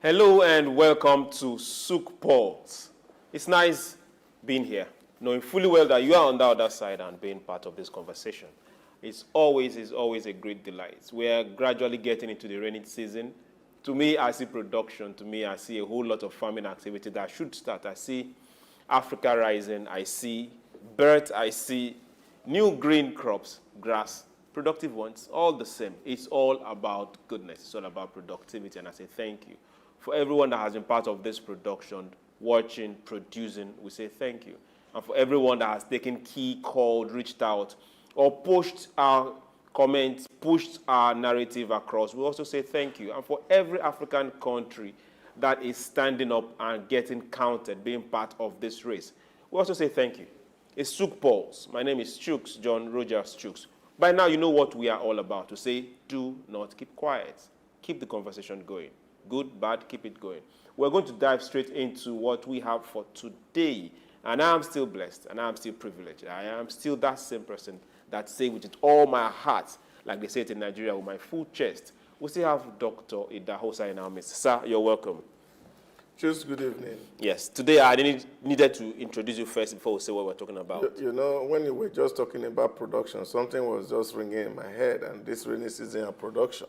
Hello and welcome to SOUQ Pulse. It's nice being here, knowing fully well that you are on the other side and being part of this conversation. It's always a great delight. We are gradually getting into the rainy season. To me, I see production. To me, I see a whole lot of farming activity that should start. I see Africa rising. I see birth. I see new green crops, grass, productive ones, all the same. It's all about goodness. It's all about productivity, and I say thank you. For everyone that has been part of this production, watching, producing, we say thank you. And for everyone that has taken key, called, reached out, or pushed our comments, pushed our narrative across, we also say thank you. And for every African country that is standing up and getting counted, being part of this race, we also say thank you. It's SOUQ Pulse. My name is SOUQ, John Rogers SOUQ. By now, you know what we are all about, to say, do not keep quiet. Keep the conversation going. Good, bad, keep it going. We're going to dive straight into what we have for today. And I am still blessed, and I am still privileged. I am still that same person that say with all my heart, like they say it in Nigeria, with my full chest. We still have Dr. Idahosa in our midst. Sir, you're welcome. Just good evening. Yes, today I needed to introduce you first before we say what we're talking about. You know, when you were just talking about production, something was just ringing in my head, and this rainy season of production.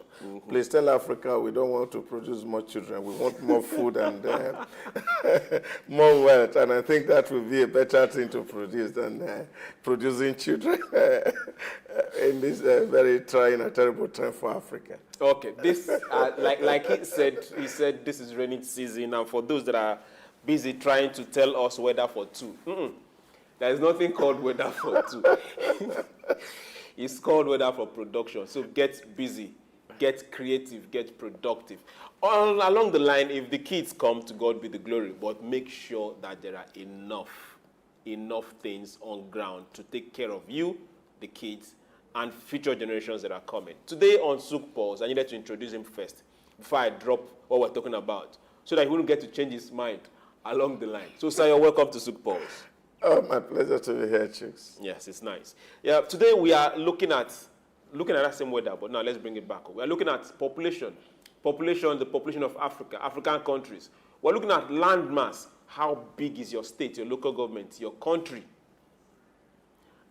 Please tell Africa we don't want to produce more children. We want more food and more wealth, and I think that will be a better thing to produce than producing children in this very trying and terrible time for Africa. Okay, this, like he said this is rainy season, and for those that are busy trying to tell us weather for two, there is nothing called weather for two. It's called weather for production. So get busy, get creative, get productive. Along the line, if the kids come, to God be the glory, but make sure that there are enough things on ground to take care of you, the kids, and future generations that are coming. Today on SOUQ Pulse, I needed to introduce him first before I drop what we're talking about, so that he wouldn't get to change his mind along the line. So, sir, you're welcome to SOUQ Pulse. Oh, my pleasure to be here, Chicks. Yes, it's nice. Yeah, today we are looking at that same weather, but now let's bring it back. We are looking at population, the population of Africa, African countries. We're looking at land mass. How big is your state, your local government, your country?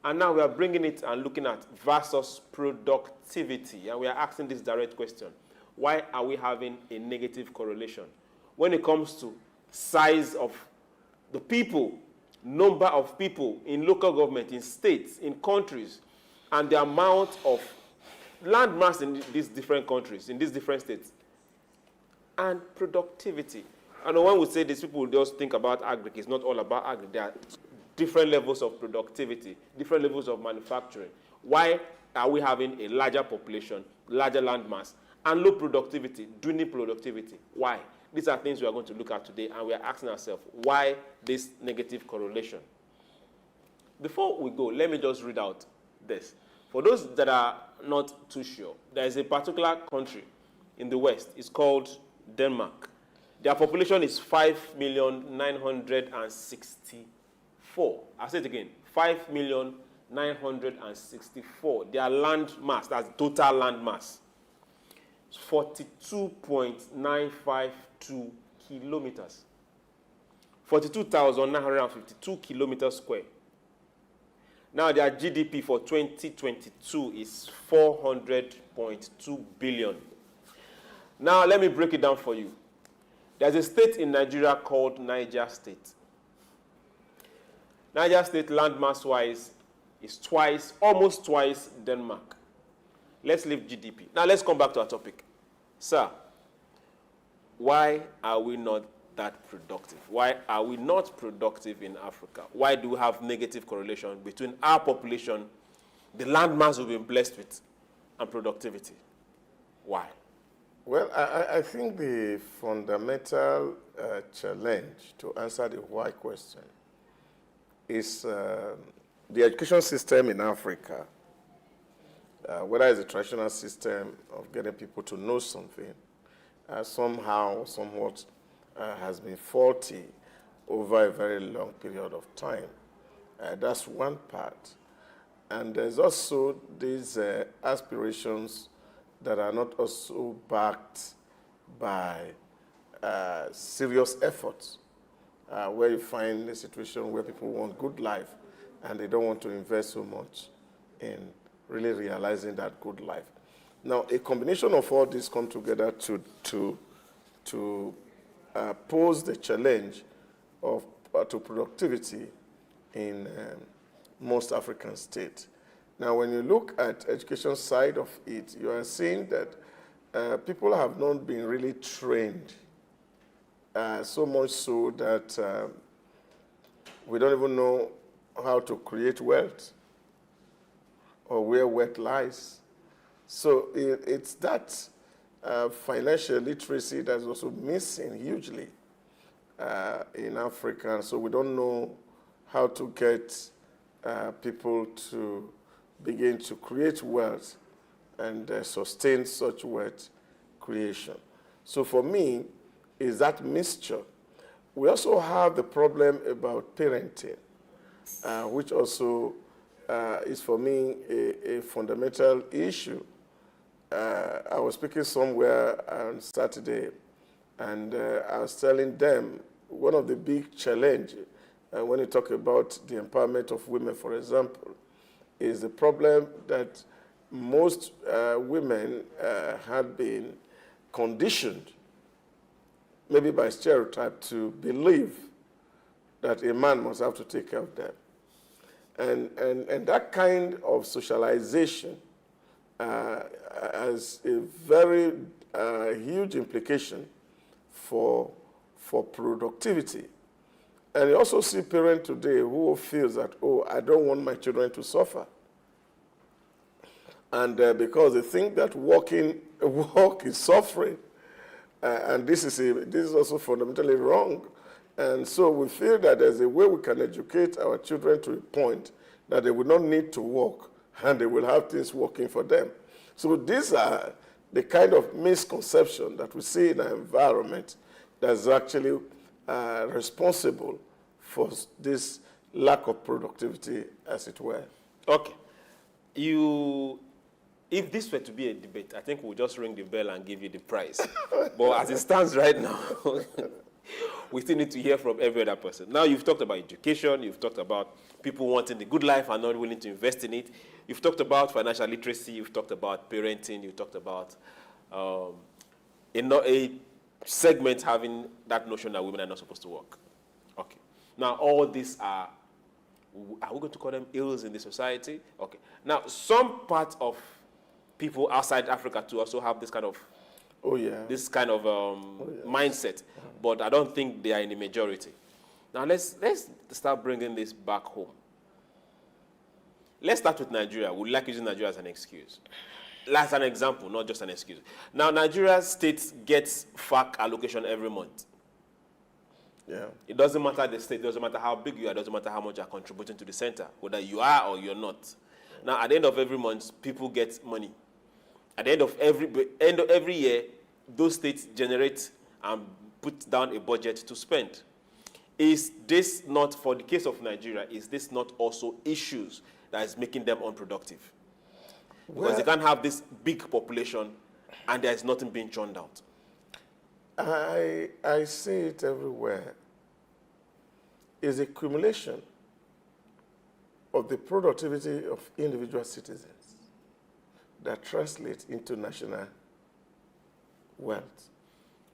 And now we are bringing it and looking at versus productivity. And we are asking this direct question. Why are we having a negative correlation when it comes to size of the people, number of people in local government, in states, in countries, and the amount of land mass in these different countries, in these different states, and productivity? And when we say this, people will just think about agri. It's not all about agri. There are different levels of productivity, different levels of manufacturing. Why are we having a larger population, larger land mass, and low productivity, dwindling productivity? Why? These are things we are going to look at today, and we are asking ourselves, why this negative correlation? Before we go, let me just read out this. For those that are not too sure, there is a particular country in the West. It's called Denmark. Their population is 5,964,000. I'll say it again, 5,964,000. Their land mass, that's total land mass, 42.952 kilometers. 42,952 kilometers square. Now their GDP for 2022 is 400.2 billion. Now let me break it down for you. There's a state in Nigeria called Niger State. Niger State, land mass-wise, is almost twice Denmark. Let's leave GDP. Now let's come back to our topic. Sir, why are we not that productive? Why are we not productive in Africa? Why do we have negative correlation between our population, the land mass we've been blessed with, and productivity? Why? Well, I think the fundamental challenge to answer the why question is the education system in Africa, whether it's a traditional system of getting people to know something, somewhat has been faulty over a very long period of time. That's one part. And there's also these aspirations that are not also backed by serious efforts where you find a situation where people want good life and they don't want to invest so much in really realizing that good life. Now, a combination of all these come together to pose the challenge of to productivity in most African states. Now, when you look at education side of it, you are seeing that people have not been really trained, so much so that we don't even know how to create wealth or where wealth lies. So it's that financial literacy that's also missing hugely in Africa. And so we don't know how to get people to begin to create wealth and sustain such wealth creation. So for me, is that mixture. We also have the problem about parenting, which also is for me a fundamental issue. I was speaking somewhere on Saturday, and I was telling them one of the big challenges when you talk about the empowerment of women, for example, is the problem that most women had been conditioned, maybe by stereotype, to believe that a man must have to take care of them. And that kind of socialization has a very huge implication for productivity. And you also see parents today who feels that, oh, I don't want my children to suffer. And because they think that work is suffering, and this is also fundamentally wrong. And so we feel that there's a way we can educate our children to a point that they will not need to work and they will have things working for them. So these are the kind of misconception that we see in our environment that's actually responsible for this lack of productivity, as it were. Okay. If this were to be a debate, I think we'll just ring the bell and give you the prize. But as it stands right now, we still need to hear from every other person. Now, you've talked about education, you've talked about people wanting the good life and not willing to invest in it. You've talked about financial literacy, you've talked about parenting, you've talked about a segment having that notion that women are not supposed to work. Okay. Now, all these are we going to call them ills in the society? Okay. Now, some part of people outside Africa too also have this kind of mindset, but I don't think they are in the majority. Now let's start bringing this back home. Let's start with Nigeria. We like using Nigeria as an excuse. As an example, not just an excuse. Now, Nigeria state gets SOUQ allocation every month. Yeah. It doesn't matter the state, it doesn't matter how big you are, it doesn't matter how much you are contributing to the center, whether you are or you're not. Now, at the end of every month, people get money. At the end of every year, those states generate and put down a budget to spend. Is this not, for the case of Nigeria, is this not also issues that is making them unproductive? Because they can't have this big population and there is nothing being churned out. I see it everywhere. It's a accumulation of the productivity of individual citizens that translates into national wealth.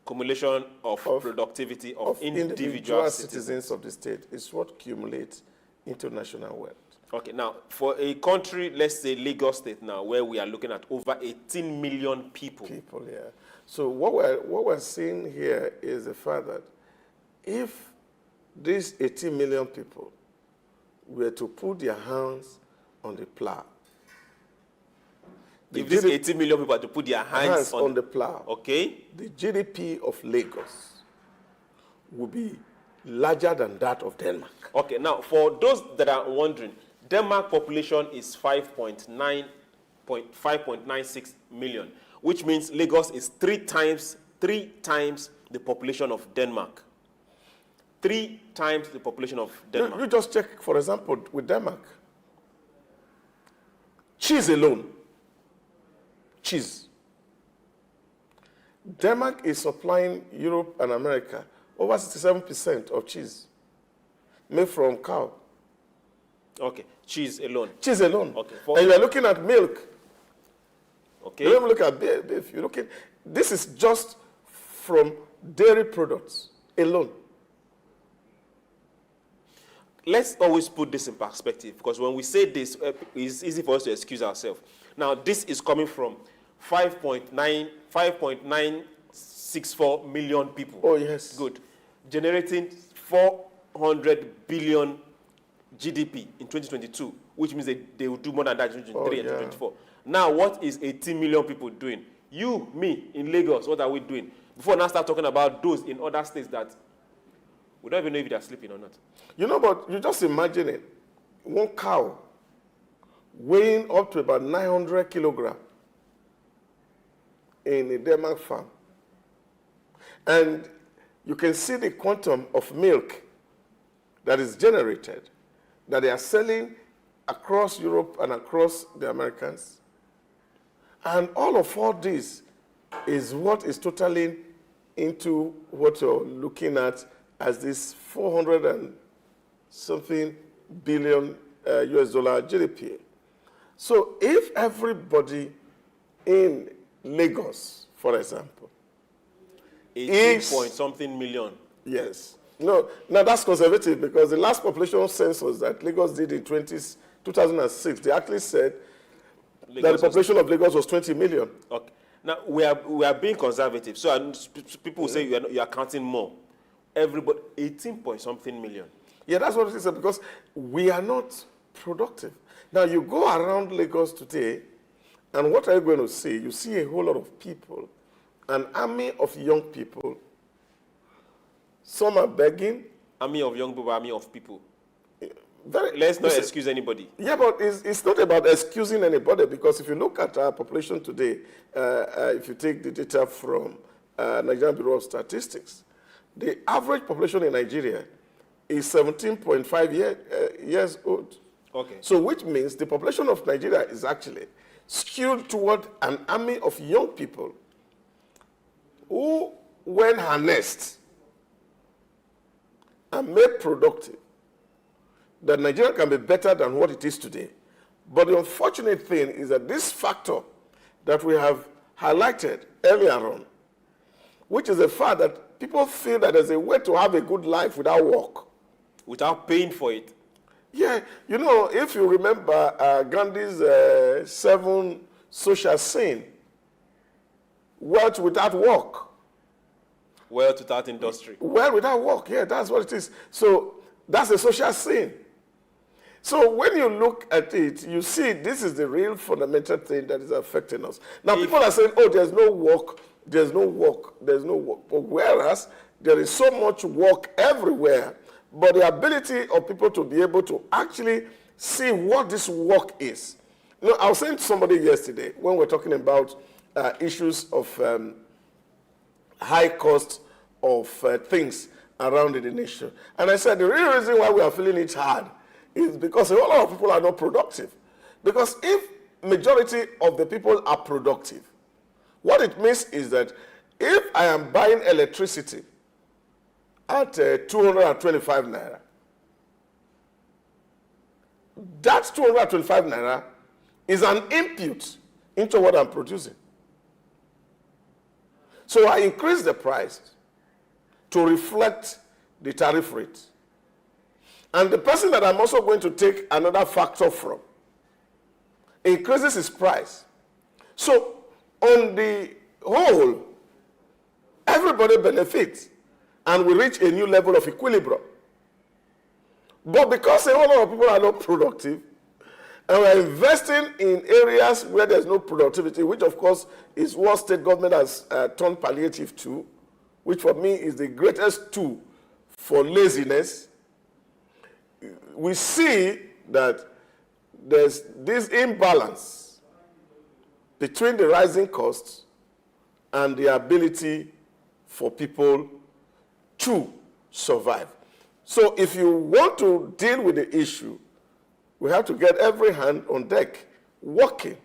Accumulation of productivity of individual citizens of the state is what accumulates into national wealth. Okay, now, for a country, let's say Lagos State now, where we are looking at over 18 million people. Yeah. So what we're seeing here is the fact that if these 18 million people were to put their hands on the plow, if these 18 million people are to put their hands on the plow, okay, the GDP of Lagos will be larger than that of Denmark. Okay, now, for those that are wondering, Denmark population is 5.96 million, which means Lagos is three times the population of Denmark. 3 times the population of Denmark. You just check, for example, with Denmark. Cheese alone. Cheese. Denmark is supplying Europe and America over 67% of cheese made from cow. Okay, cheese alone. Cheese alone. Okay. And you are looking at milk. Okay. You don't look at beef. You're looking. This is just from dairy products alone. Let's always put this in perspective, because when we say this, it's easy for us to excuse ourselves. Now, this is coming from 5.964 million people. Oh, yes. Good. Generating 400 billion GDP in 2022, which means they will do more than that in 2023 and 2024. Now, what is 18 million people doing? You, me, in Lagos, what are we doing? Before now start talking about those in other states that we don't even know if they're sleeping or not. You know, but you just imagine it. One cow weighing up to about 900 kilograms in a Denmark farm. And you can see the quantum of milk that is generated, that they are selling across Europe and across the Americans. And all this is what is totaling into what you're looking at as this 400 and something billion US dollar GDP. So if everybody in Lagos, for example, 18 point something million. Yes. No, now that's conservative, because the last population census that Lagos did in 2006, they actually said that the population of Lagos was 20 million. Okay. Now, we are being conservative. So people will say you are counting more. Everybody, 18 point something million. Yeah, that's what it is, because we are not productive. Now, you go around Lagos today, and what are you going to see? You see a whole lot of people, an army of young people. Some are begging. Army of young people, army of people. Let's not excuse anybody. Yeah, but it's not about excusing anybody, because if you look at our population today, if you take the data from Nigerian Bureau of Statistics, the average population in Nigeria is 17.5 years old. Okay. So which means the population of Nigeria is actually skewed toward an army of young people who, when harnessed and made productive, that Nigeria can be better than what it is today. But the unfortunate thing is that this factor that we have highlighted earlier on, which is the fact that people feel that there's a way to have a good life without work. Without paying for it. Yeah, you know, if you remember Gandhi's 7 social sin, wealth without work. Wealth without industry. Wealth without work, yeah, that's what it is. So that's a social sin. So when you look at it, you see this is the real fundamental thing that is affecting us. Now, people are saying, oh, there's no work, there's no work, there's no work. But whereas there is so much work everywhere, but the ability of people to be able to actually see what this work is. You know, I was saying to somebody yesterday when we were talking about issues of high cost of things around the nation. And I said the real reason why we are feeling it hard is because a lot of people are not productive. Because if majority of the people are productive, what it means is that if I am buying electricity at 225 naira, that 225 naira is an input into what I'm producing. So I increase the price to reflect the tariff rate. And the person that I'm also going to take another factor from increases his price. So on the whole, everybody benefits and we reach a new level of equilibrium. But because a whole lot of people are not productive, and we're investing in areas where there's no productivity, which of course is what state government has turned palliative to, which for me is the greatest tool for laziness, we see that there's this imbalance between the rising costs and the ability for people to survive. So if you want to deal with the issue, we have to get every hand on deck working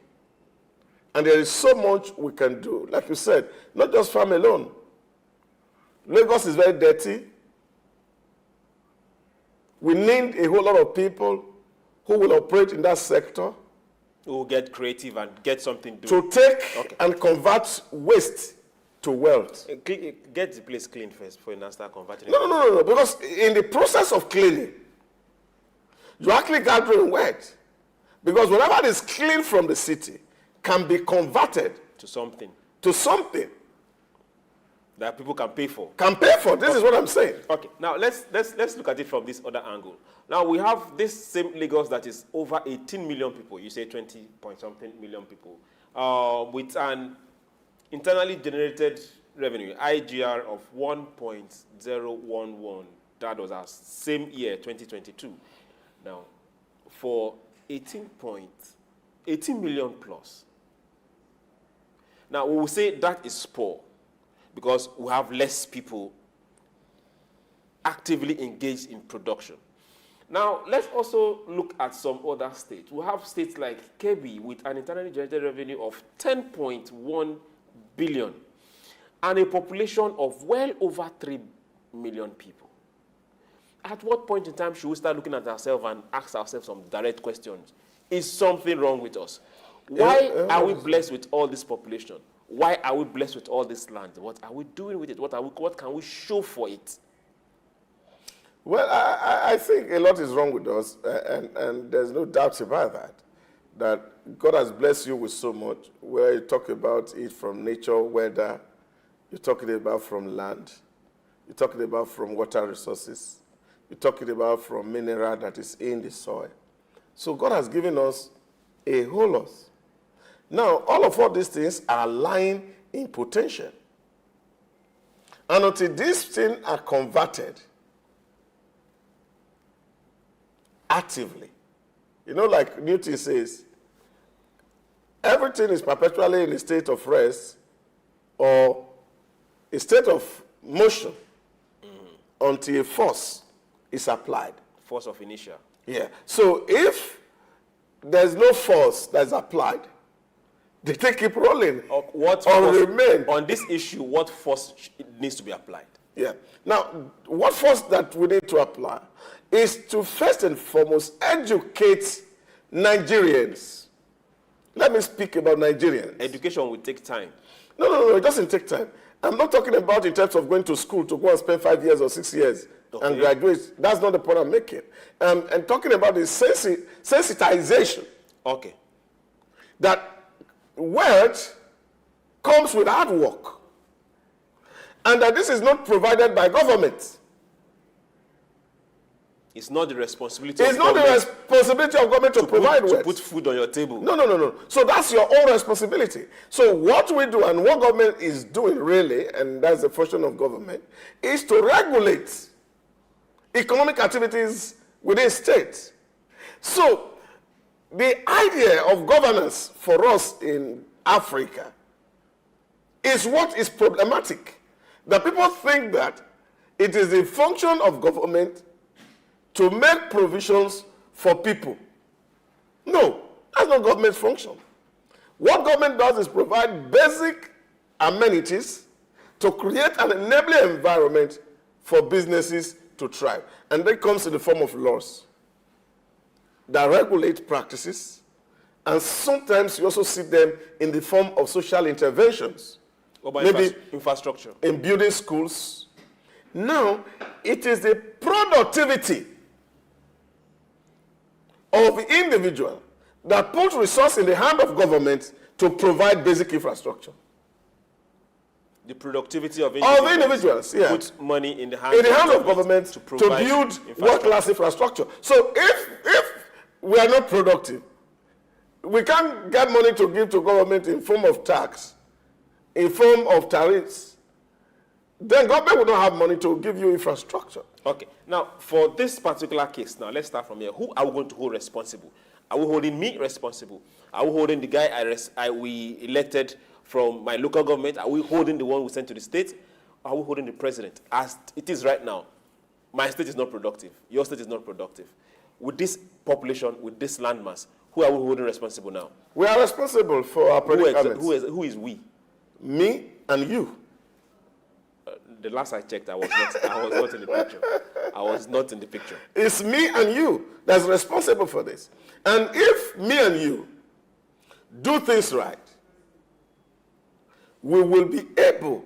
And there is so much we can do. Like you said, not just farm alone. Lagos is very dirty. We need a whole lot of people who will operate in that sector. Who will get creative and get something done. To take and convert waste to wealth. Get the place clean first before you now start converting it. No. Because in the process of cleaning, you're actually gathering wealth. Because whatever is clean from the city can be converted to something. To something. That people can pay for. Can pay for. This is what I'm saying. Okay. Now let's look at it from this other angle. Now we have this same Lagos that is over 18 million people. You say 20 point something million people, with an internally generated revenue (IGR) of 1.011. That was our same year, 2022. Now, for 18 million plus. Now we will say that is poor, because we have less people actively engaged in production. Now, let's also look at some other states. We have states like Kebbi with an internally generated revenue of 10.1 billion and a population of well over 3 million people. At what point in time should we start looking at ourselves and ask ourselves some direct questions? Is something wrong with us? Why are we blessed with all this population? Why are we blessed with all this land? What are we doing with it? What can we show for it? Well, I think a lot is wrong with us, and there's no doubt about that. That God has blessed you with so much, where you talk about it from nature, weather, you're talking about from land, you're talking about from water resources, you're talking about from mineral that is in the soil. So God has given us a whole lot. Now, all these things are lying in potential. And until these things are converted actively, like Newton says, everything is perpetually in a state of rest or a state of motion until a force is applied. Force of inertia. Yeah. So if there's no force that's applied, they keep rolling remain. On this issue, what force needs to be applied? Yeah. Now, what force that we need to apply is to first and foremost educate Nigerians. Let me speak about Nigerians. Education will take time. No, it doesn't take time. I'm not talking about in terms of going to school to go and spend 5 years or 6 years and graduate. That's not the point I'm making. I'm talking about the sensitization. Okay. That wealth comes with hard work. And that this is not provided by government. It's not the responsibility of government. It's not the responsibility of government to provide wealth. To put food on your table. No. So that's your own responsibility. So what we do and what government is doing really, and that's the function of government, is to regulate economic activities within states. So the idea of governance for us in Africa is what is problematic. That people think that it is a function of government to make provisions for people. No, that's not government's function. What government does is provide basic amenities to create an enabling environment for businesses to thrive. And that comes in the form of laws that regulate practices, and sometimes you also see them in the form of social interventions. Or by maybe infrastructure. In building schools. Now, it is the productivity of the individual that puts resource in the hand of government to provide basic infrastructure. The productivity of individuals put money in the hands of government to build world-class infrastructure. So if we are not productive, we can't get money to give to government in form of tax, in form of tariffs, then government will not have money to give you infrastructure. Okay. Now, for this particular case, now let's start from here. Who are we going to hold responsible? Are we holding me responsible? Are we holding the guy we elected from my local government? Are we holding the one we sent to the state? Or are we holding the president? As it is right now, my state is not productive. Your state is not productive. With this population, with this landmass, Who are we holding responsible now? We are responsible for our predicaments. Who is we? Me and you. The last I checked, I was not in the picture. I was not in the picture. It's me and you that's responsible for this. And if me and you do things right, we will be able.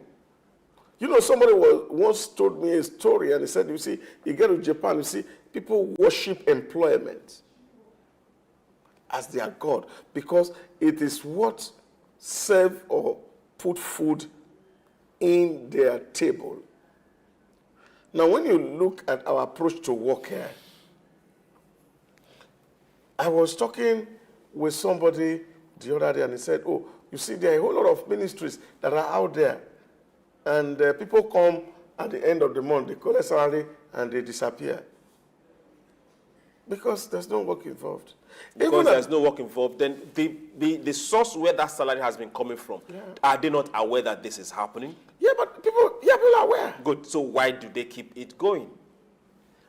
You know, somebody once told me a story, and he said, you see, you get to Japan, you see, people worship employment as their God because it is what serve or put food in their table. Now, when you look at our approach to work here, I was talking with somebody the other day, and he said, oh, you see, there are a whole lot of ministries that are out there, and people come at the end of the month, they collect salary, and they disappear. Because there's no work involved. Because there's no work involved, then the source where that salary has been coming from, are they not aware that this is happening? Yeah, but people are aware. Good. So why do they keep it going?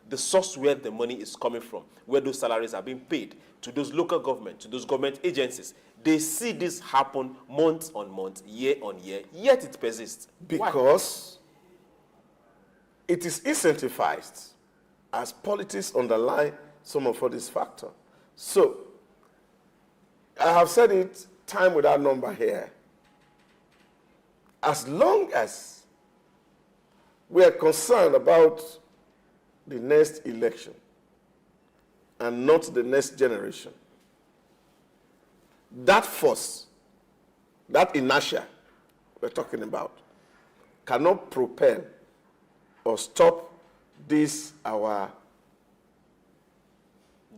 The source where the money is coming from, where those salaries are being paid, to those local government, to those government agencies, they see this happen month on month, year on year, yet it persists. Because it is incentivized as politics underlie some of these factors. So, I have said it time without number here. As long as we are concerned about the next election and not the next generation, that force, that inertia we're talking about, cannot propel or stop this, our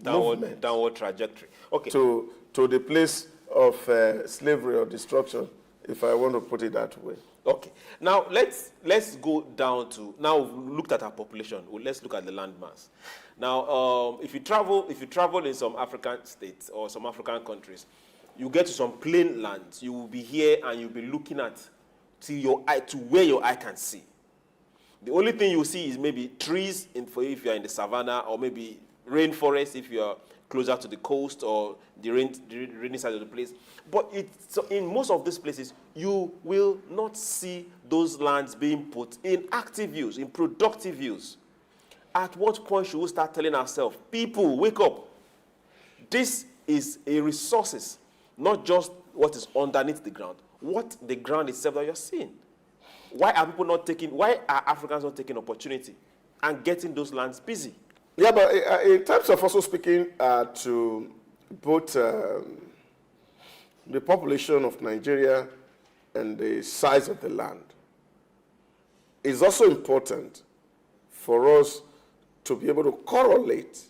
downward trajectory. Okay. To the place of slavery or destruction, if I want to put it that way. Okay. Now let's go down to, now we've looked at our population. Well, let's look at the landmass. Now, if you travel in some African states or some African countries, you get to some plain lands. You will be here and you'll be looking at to where your eye can see. The only thing you see is maybe trees if you're in the savannah, or maybe rainforest if you're closer to the coast or the rainy side of the place. But so in most of these places, you will not see those lands being put in active use, in productive use. At what point should we start telling ourselves, people, wake up? This is a resources, not just what is underneath the ground, what the ground itself that you're seeing. Why are Africans not taking opportunity and getting those lands busy? Yeah, but in terms of also speaking to both the population of Nigeria and the size of the land, it's also important for us to be able to correlate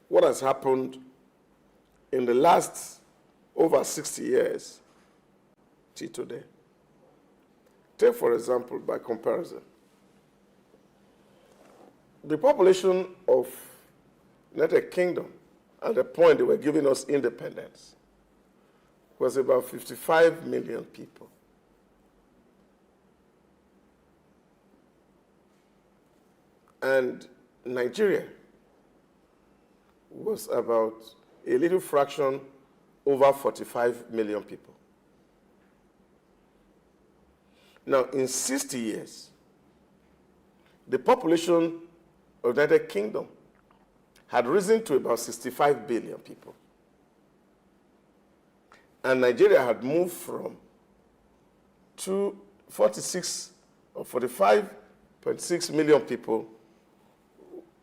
what has happened in the last over 60 years till today. Take, for example, by comparison, the population of United Kingdom at the point they were giving us independence was about 55 million people. And Nigeria was about a little fraction over 45 million people. Now, in 60 years, the population of the United Kingdom had risen to about 65 billion people. And Nigeria had moved from 46 or 45.6 million people.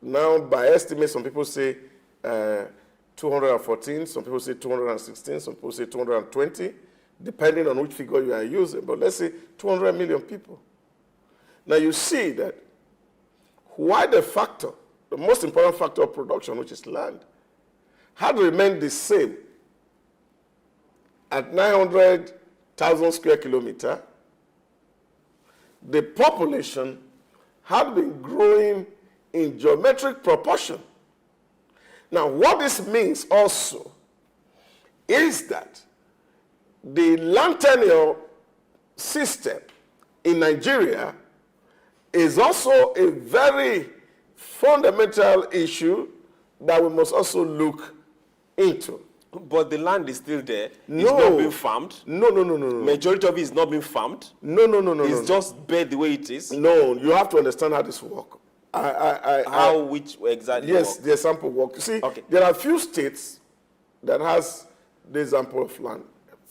Now, by estimate, some people say 214, some people say 216, some people say 220, depending on which figure you are using. But let's say 200 million people. Now, you see that why the most important factor of production, which is land, had remained the same at 900,000 square kilometers, the population had been growing in geometric proportion. Now, what this means also is that the land tenure system in Nigeria is also a very fundamental issue that we must also look into. But the land is still there. No. It's not being farmed. No. Majority of it is not being farmed. No. It's just bare the way it is. No, you have to understand how this works. Which exactly? Yes, the example work. You see, there are a few states that has the example of land.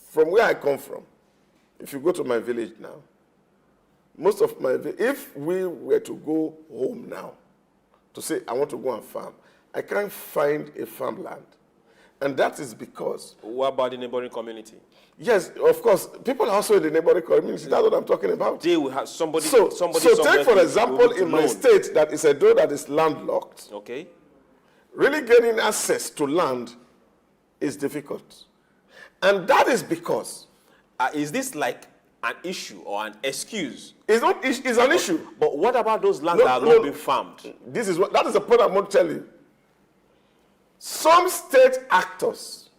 From where I come from, if you go to my village now, most of my if we were to go home now to say I want to go and farm, I can't find a farmland. And that is because... What about the neighboring community? Yes, of course. People are also in the neighboring community. That's what I'm talking about. They will have somebody... So take, for example, in my state that is a door that is landlocked. Okay. Really getting access to land is difficult. And that is because... is this like an issue or an excuse? It's not. It's an issue. But what about those lands that are not being farmed? That is the point I'm going to tell you. Some state actors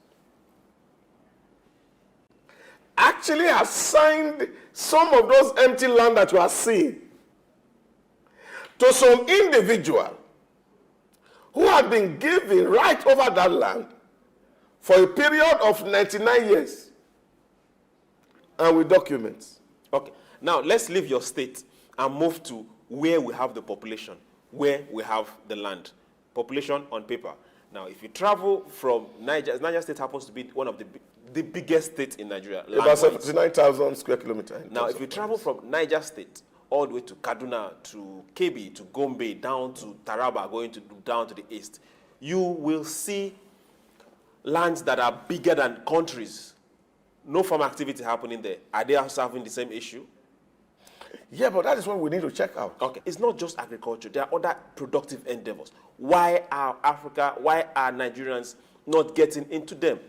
actually have signed some of those empty land that you are seeing to some individual who have been given right over that land for a period of 99 years and with documents. Okay. Now, let's leave your state and move to where we have the population, where we have the land. Population on paper. Now, if you travel from Niger State happens to be one of the biggest states in Nigeria. About 79,000 square kilometers. Now, if you travel from Niger State all the way to Kaduna, to Kebbi, to Gombe, down to Taraba, down to the east, you will see lands that are bigger than countries. No farm activity happening there. Are they also having the same issue? Yeah, but that is what we need to check out. Okay. It's not just agriculture. There are other productive endeavors. Why are Nigerians not getting into them?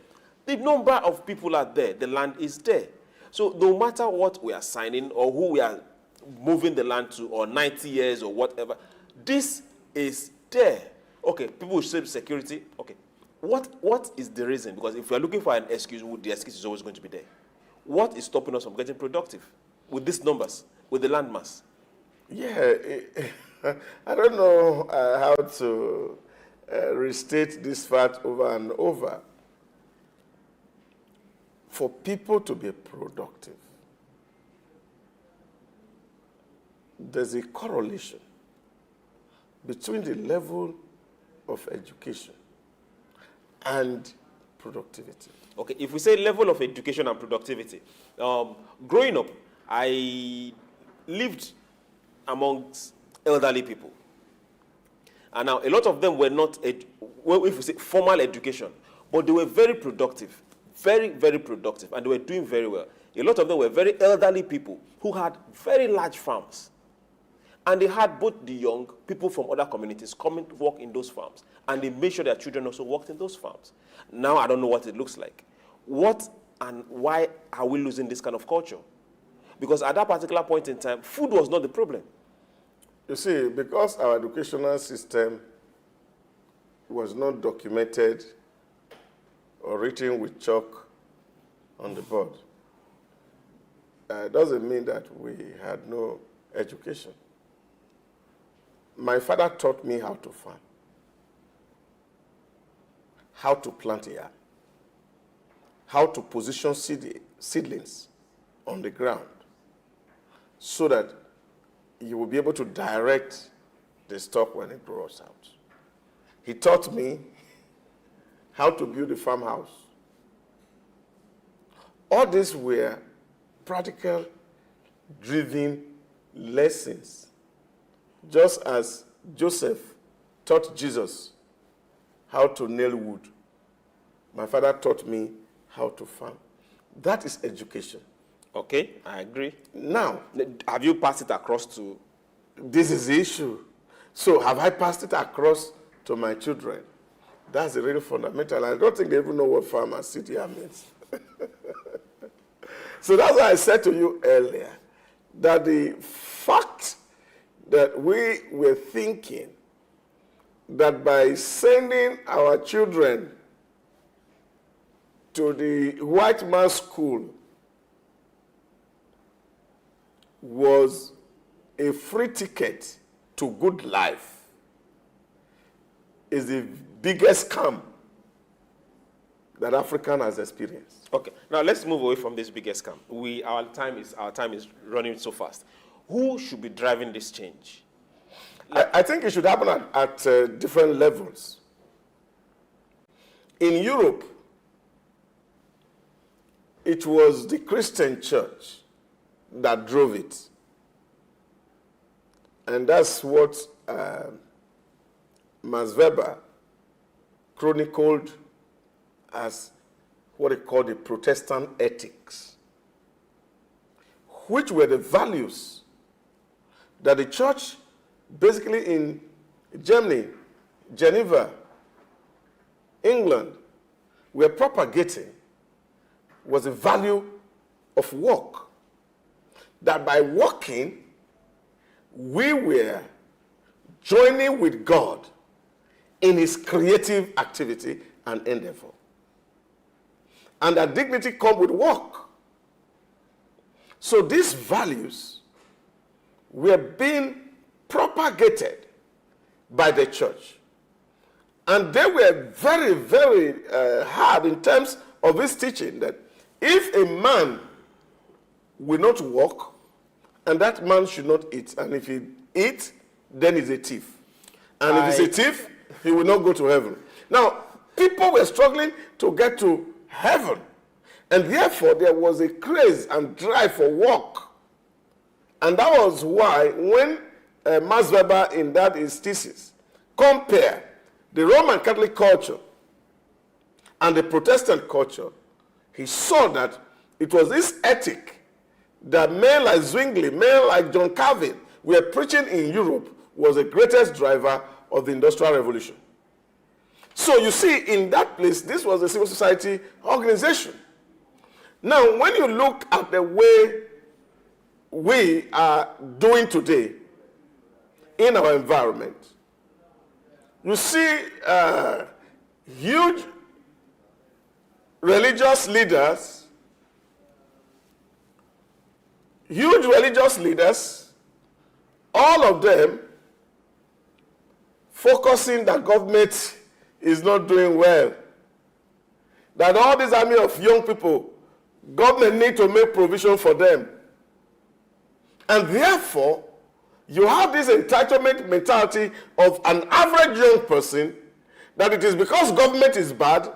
The number of people are there. The land is there. So no matter what we are signing or who we are moving the land to or 90 years or whatever, this is there. Okay, people will say security. Okay. What is the reason? Because if we are looking for an excuse, the excuse is always going to be there. What is stopping us from getting productive with these numbers, with the land mass? Yeah, I don't know how to restate this fact over and over. For people to be productive, there's a correlation between the level of education and productivity. Okay, if we say level of education and productivity, growing up, I lived amongst elderly people. And now a lot of them were not, if we say formal education, but they were very productive, very, very productive, and they were doing very well. A lot of them were very elderly people who had very large farms. And they had both the young people from other communities coming to work in those farms. And they made sure their children also worked in those farms. Now I don't know what it looks like. What and why are we losing this kind of culture? Because at that particular point in time, food was not the problem. You see, because our educational system was not documented or written with chalk on the board, doesn't mean that we had no education. My father taught me how to farm, how to plant a yard, how to position seedlings on the ground so that you will be able to direct the stock when it grows out. He taught me how to build a farmhouse. All these were practical, driven lessons. Just as Joseph taught Jesus how to nail wood, my father taught me how to farm. That is education. Okay, I agree. Now, have you passed it across to... This is the issue. So have I passed it across to my children? That's really fundamental. I don't think they even know what farmer city means. So that's why I said to you earlier that the fact that we were thinking that by sending our children to the white man's school was a free ticket to good life is the biggest scam that African has experienced. Okay, now let's move away from this biggest scam. Our time is running so fast. Who should be driving this change? I think it should happen at different levels. In Europe, it was the Christian church that drove it. And that's what Max Weber chronicled as what he called the Protestant ethics, which were the values that the church, basically in Germany, Geneva, England, were propagating, was the value of work. That by working, we were joining with God in his creative activity and endeavor. And that dignity comes with work. So these values were being propagated by the church. And they were very, very hard in terms of his teaching that if a man will not work, and that man should not eat, and if he eats, then he's a thief. And if he's a thief, he will not go to heaven. Now, people were struggling to get to heaven. And therefore, there was a craze and drive for work. And that was why when Max Weber, in that his thesis, compared the Roman Catholic culture and the Protestant culture, he saw that it was this ethic that men like Zwingli, men like John Calvin were preaching in Europe was the greatest driver of the Industrial Revolution. So you see, in that place, this was a civil society organization. Now, when you look at the way we are doing today in our environment, you see huge religious leaders, all of them focusing that government is not doing well. That all this army of young people, government need to make provision for them. And therefore, you have this entitlement mentality of an average young person that it is because government is bad,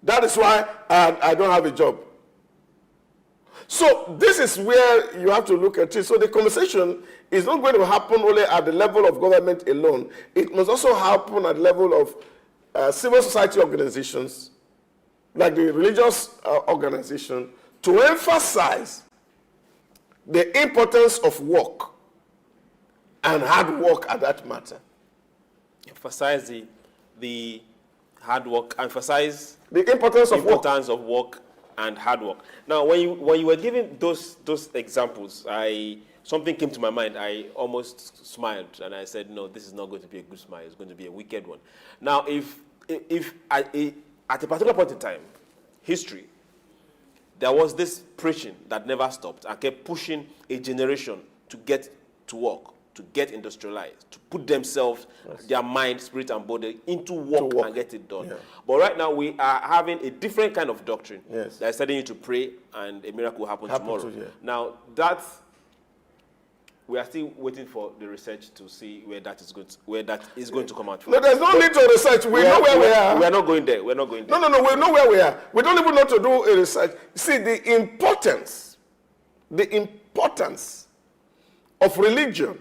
that is why I don't have a job. So this is where you have to look at it. So the conversation is not going to happen only at the level of government alone. It must also happen at the level of civil society organizations, like the religious organization, to emphasize the importance of work and hard work at that matter. Emphasize the hard work, emphasize the importance of work and hard work. Now, when you were giving those examples, something came to my mind. I almost smiled, and I said, no, this is not going to be a good smile. It's going to be a wicked one. Now, if at a particular point in time, history, there was this preaching that never stopped and kept pushing a generation to get to work, to get industrialized, to put themselves, their mind, spirit, and body into work and get it done. Yeah. But right now, we are having a different kind of doctrine that is telling you to pray and a miracle will happen tomorrow. Now, we are still waiting for the research to see where that is going to come out from. No, there's no need to research. We know where we are. We are not going there. We're not going there. No, we know where we are. We don't even know to do a research. See, the importance of religion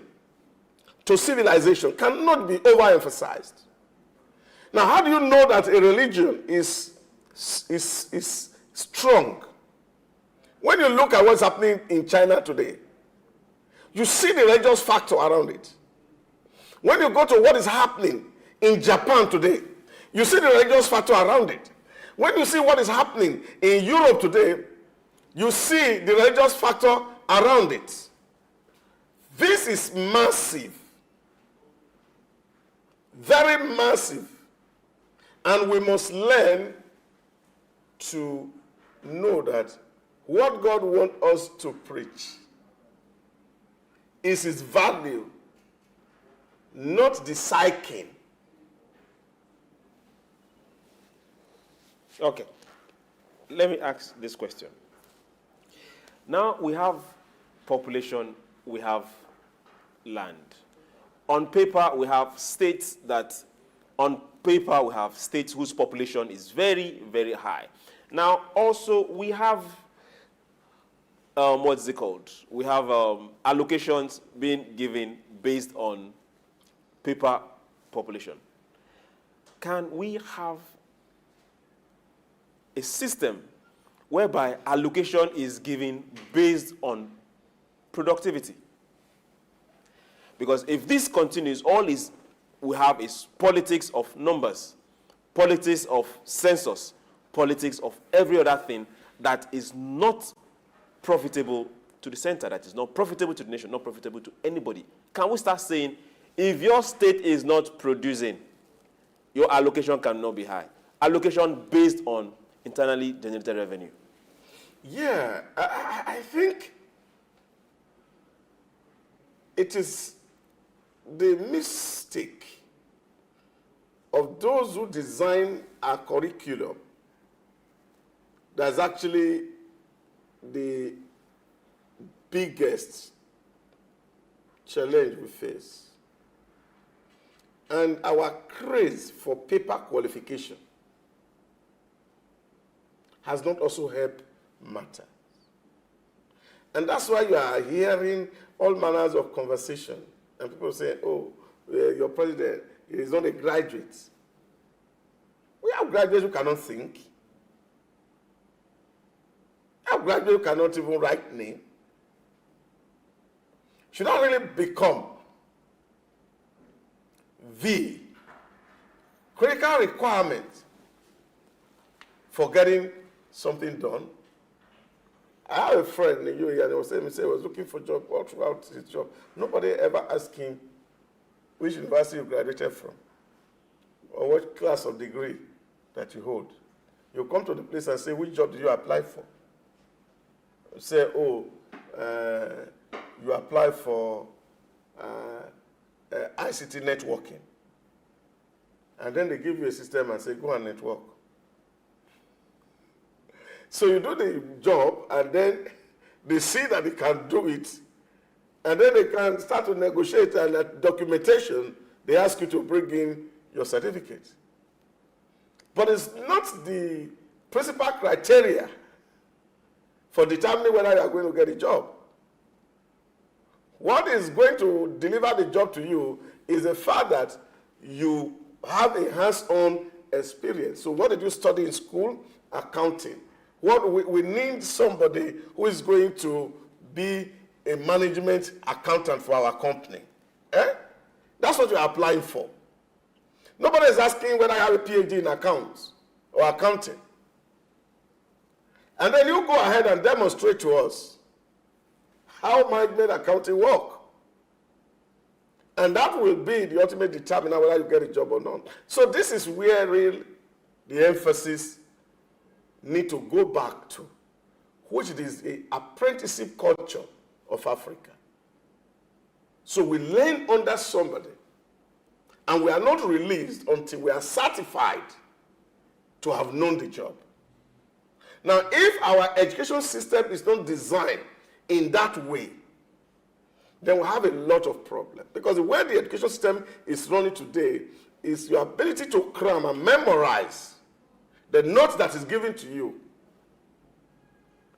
to civilization cannot be overemphasized. Now, how do you know that a religion is strong? When you look at what's happening in China today, you see the religious factor around it. When you go to what is happening in Japan today, you see the religious factor around it. When you see what is happening in Europe today, you see the religious factor around it. This is massive. Very massive. And we must learn to know that what God wants us to preach is his value, not the psyche. Okay. Let me ask this question. Now we have population, we have land. On paper, we have states whose population is very, very high. Now, also, we have, what's it called? We have allocations being given based on paper population. Can we have a system whereby allocation is given based on productivity? Because if this continues, all we have is politics of numbers, politics of census, politics of every other thing that is not profitable to the center, that is not profitable to the nation, not profitable to anybody. Can we start saying, if your state is not producing, your allocation cannot be high? Allocation based on internally generated revenue. Yeah, I think it is the mistake of those who design our curriculum that's actually the biggest challenge we face. And our craze for paper qualification has not also helped matter. And that's why you are hearing all manners of conversation. And people say, oh, your president is not a graduate. We have graduates who cannot think. We have graduates who cannot even write name. Should not really become the critical requirement for getting something done. I have a friend in UAE, and he was saying he was looking for a job all throughout his job. Nobody ever asked him which university you graduated from or what class of degree that you hold. You come to the place and say, which job did you apply for? You say, oh, you apply for ICT networking. And then they give you a system and say, go and network. So you do the job, and then they see that they can do it, and then they can start to negotiate, and at documentation, they ask you to bring in your certificate. But it's not the principal criteria for determining whether you are going to get a job. What is going to deliver the job to you is the fact that you have a hands-on experience. So what did you study in school? Accounting. What we need somebody who is going to be a management accountant for our company. That's what you're applying for. Nobody is asking whether I have a PhD in accounts or accounting. And then you go ahead and demonstrate to us how management accounting work. And that will be the ultimate determiner whether you get a job or not. So this is where really the emphasis need to go back to, which is the apprenticeship culture of Africa. So we learn under somebody, and we are not released until we are certified to have known the job. Now, if our education system is not designed in that way, then we have a lot of problems. Because the way the education system is running today is your ability to cram and memorize the notes that is given to you,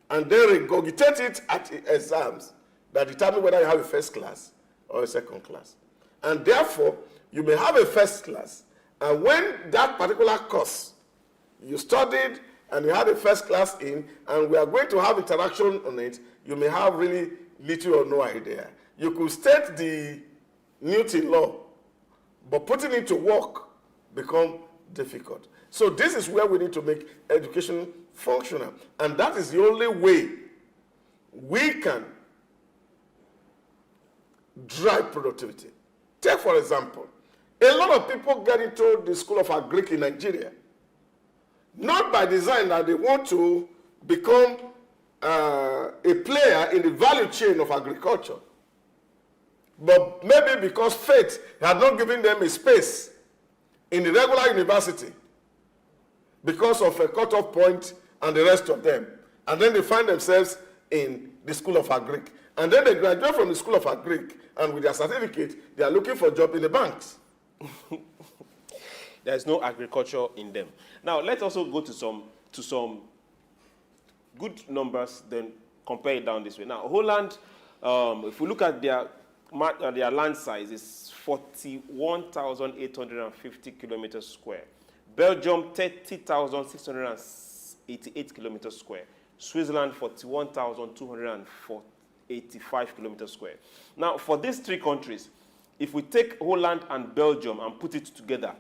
and then regurgitate it at the exams that determine whether you have a first class or a second class. And therefore, you may have a first class, and when that particular course you studied and you had a first class in, and we are going to have interaction on it, you may have really little or no idea. You could state the Newton law, but putting it to work become difficult. So this is where we need to make education functional. And that is the only way we can drive productivity. Take, for example, a lot of people get into the School of Agric in Nigeria, not by design that they want to become a player in the value chain of agriculture, but maybe because fate had not given them a space in the regular university because of a cutoff point and the rest of them. And then they find themselves in the School of Agric. And then they graduate from the School of Agric, and with their certificate, they are looking for a job in the banks. There's no agriculture in them. Now, let's also go to some good numbers, then compare it down this way. Now, Holland, if we look at their land size, is 41,850 kilometers square. Belgium, 30,688 kilometers square. Switzerland, 41,285 kilometers square. Now, for these three countries, if we take Holland and Belgium and put it together,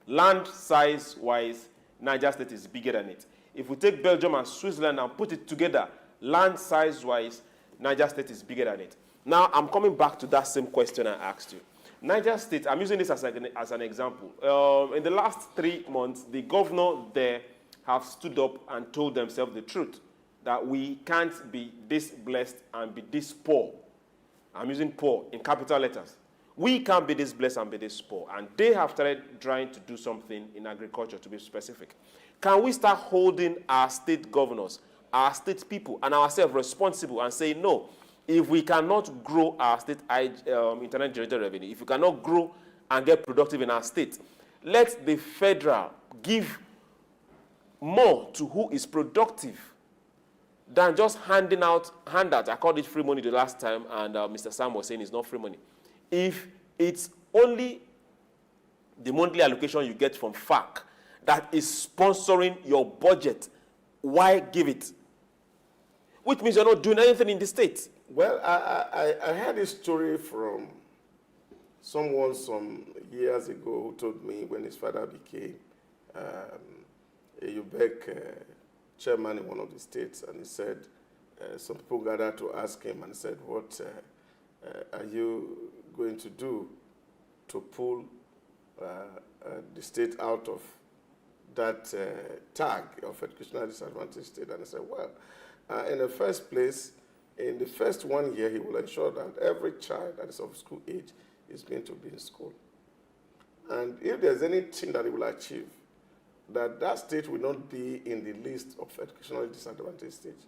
land size-wise, Niger State is bigger than it. If we take Belgium and Switzerland and put it together, land size-wise, Niger State is bigger than it. Now, I'm coming back to that same question I asked you. Niger State, I'm using this as an example. In the last 3 months, the governor there have stood up and told themselves the truth, that we can't be this blessed and be this poor. I'm using poor in capital letters. We can't be this blessed and be this poor. And they have started trying to do something in agriculture, to be specific. Can we start holding our state governors, our state people, and ourselves responsible and say, no, if we cannot grow our state internet generated revenue, if we cannot grow and get productive in our state, let the federal give more to who is productive than just handing out handouts. I called it free money the last time, and Mr. Sam was saying it's not free money. If it's only the monthly allocation you get from SOUQ that is sponsoring your budget, why give it? Which means you're not doing anything in the state. Well, I heard a story from someone some years ago who told me when his father became a UBEC chairman in one of the states, and he said, some people gathered to ask him and said, what are you going to do to pull the state out of that tag of educational disadvantaged state? And I said, well, in the first place, in the first 1 year, he will ensure that every child that is of school age is going to be in school. And if there's anything that he will achieve, that state will not be in the list of educationally disadvantaged states.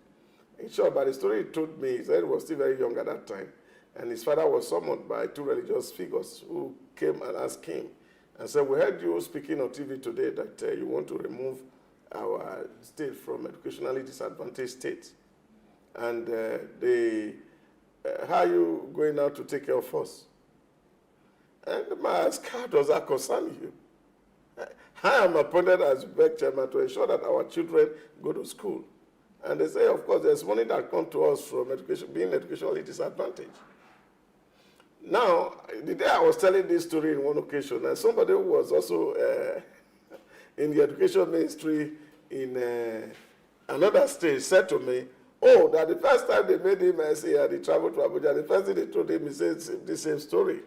In short, by the story he told me, he said he was still very young at that time, and his father was summoned by 2 religious figures who came and asked him and said, we heard you speaking on TV today that you want to remove our state from educationally disadvantaged states. And how are you going out to take care of us? And the man asked, how does that concern you? I am appointed as UBEC chairman to ensure that our children go to school. And they say, of course, there's money that comes to us from education, being educationally disadvantaged. Now, the day I was telling this story in one occasion, and somebody who was also in the education ministry in another state said to me, oh, that the first time they made him say he traveled to Abuja, the first thing they told him, he said the same story.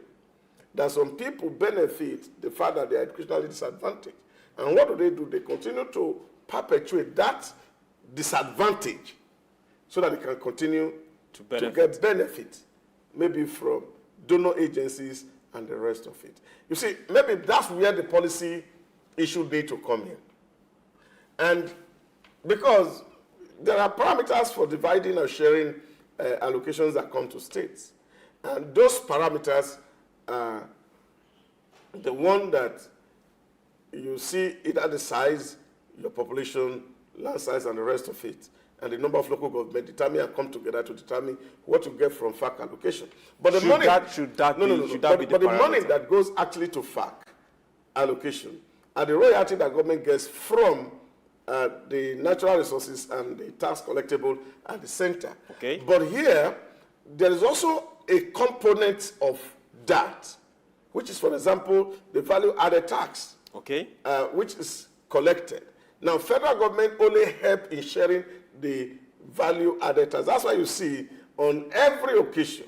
That some people benefit the fact that they are educationally disadvantaged. And what do? They continue to perpetuate that disadvantage so that they can continue to get benefit, maybe from donor agencies and the rest of it. You see, maybe that's where the policy issue need to come in. And because there are parameters for dividing or sharing allocations that come to states. And those parameters are the one that you see either the size, your population, land size, and the rest of it, and the number of local government determine and come together to determine what you get from SOUQ allocation. But the money that goes actually to SOUQ allocation and the royalty that government gets from the natural resources and the tax collectible at the center. Okay. But here, there is also a component of that, which is, for example, the value-added tax, okay, which is collected. Now, federal government only help in sharing the value-added tax. That's why you see on every occasion,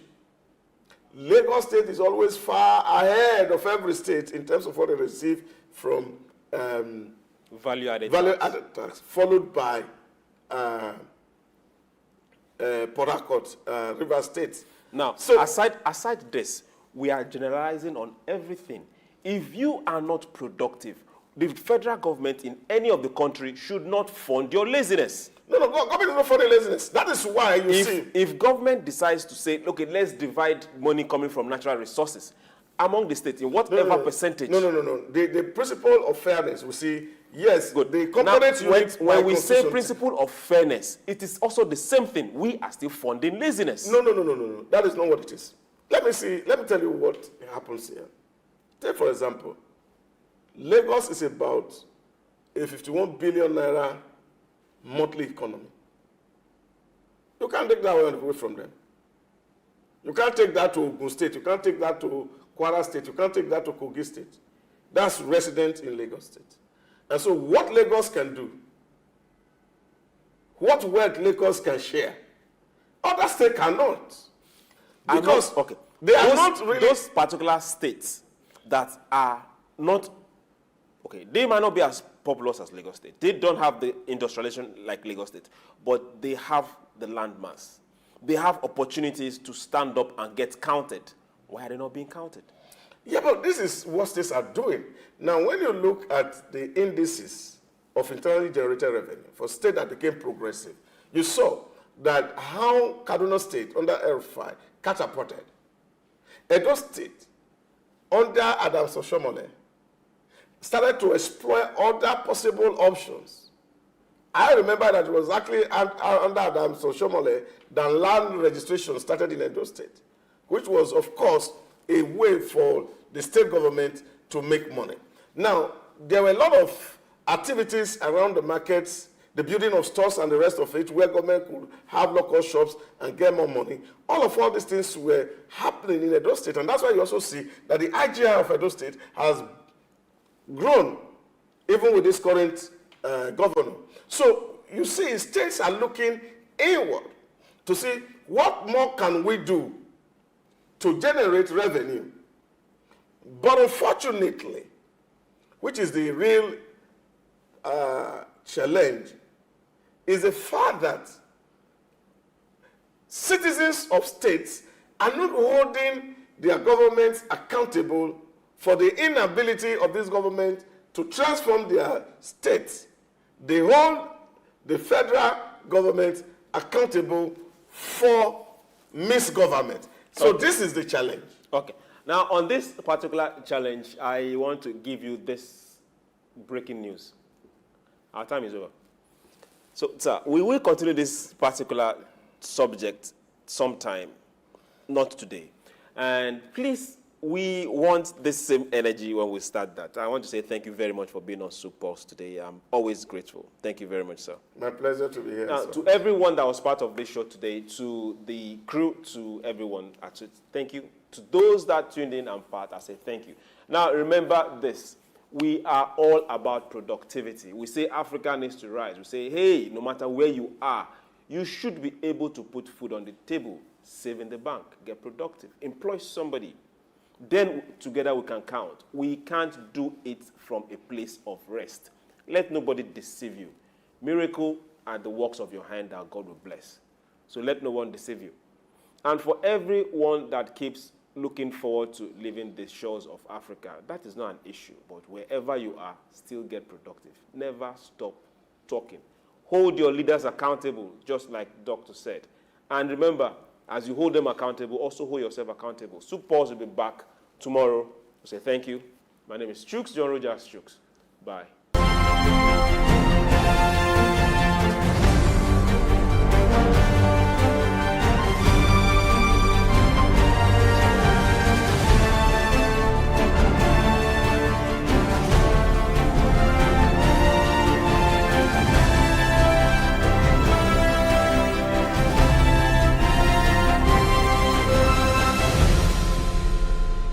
Lagos State is always far ahead of every state in terms of what they receive from value-added tax, followed by Port Harcourt, River State. Now, so aside this, we are generalizing on everything. If you are not productive, the federal government in any of the country should not fund your laziness. No, government is not funding laziness. That is why you see. If government decides to say, okay, let's divide money coming from natural resources among the states in whatever percentage. No. The principle of fairness, we see, yes, good. The component when we say principle of fairness, it is also the same thing. We are still funding laziness. No. That is not what it is. Let me tell you what happens here. Take, for example, Lagos is about a 51 billion naira monthly economy. You can't take that away from them. You can't take that to Ogun State. You can't take that to Kwara State. You can't take that to Kogi State. That's resident in Lagos State. And so what Lagos can do, what wealth Lagos can share, other states cannot. Because they are not really... Those particular states that are not, they might not be as populous as Lagos State. They don't have the industrialization like Lagos State, but they have the landmass. They have opportunities to stand up and get counted. Why are they not being counted? Yeah, but this is what states are doing. Now, when you look at the indices of internally generated revenue for states that became progressive, you saw that how Kaduna State under El-Rufai catapulted. Edo State under Adams Oshomole started to explore other possible options. I remember that it was actually under Adams Oshomole that land registration started in Edo State, which was, of course, a way for the state government to make money. Now, there were a lot of activities around the markets, the building of stores and the rest of it, where government could have local shops and get more money. All these things were happening in Edo State, and that's why you also see that the IGR of Edo State has grown, even with this current governor. So you see, states are looking inward to see what more can we do to generate revenue. But unfortunately, which is the real challenge, is the fact that citizens of states are not holding their governments accountable for the inability of this government to transform their states. They hold the federal government accountable for misgovernment. So this is the challenge. Okay. Now, on this particular challenge, I want to give you this breaking news. Our time is over. So, sir, we will continue this particular subject sometime, not today. And please, we want this same energy when we start that. I want to say thank you very much for being on SOUQ Pulse today. I'm always grateful. Thank you very much, sir. My pleasure to be here, now, sir. To everyone that was part of this show today, to the crew, to everyone, thank you. To those that tuned in and part, I say thank you. Now, remember this. We are all about productivity. We say Africa needs to rise. We say, hey, no matter where you are, you should be able to put food on the table, save in the bank, get productive, employ somebody. Then together we can count. We can't do it from a place of rest. Let nobody deceive you. Miracle are the works of your hand that God will bless. So let no one deceive you. And for everyone that keeps looking forward to leaving the shores of Africa, that is not an issue. But wherever you are, still get productive. Never stop talking. Hold your leaders accountable, just like the doctor said. And remember, as you hold them accountable, also hold yourself accountable. SOUQ Pulse will be back tomorrow. We'll say thank you. My name is SOUQ, John Rogers SOUQ. Bye.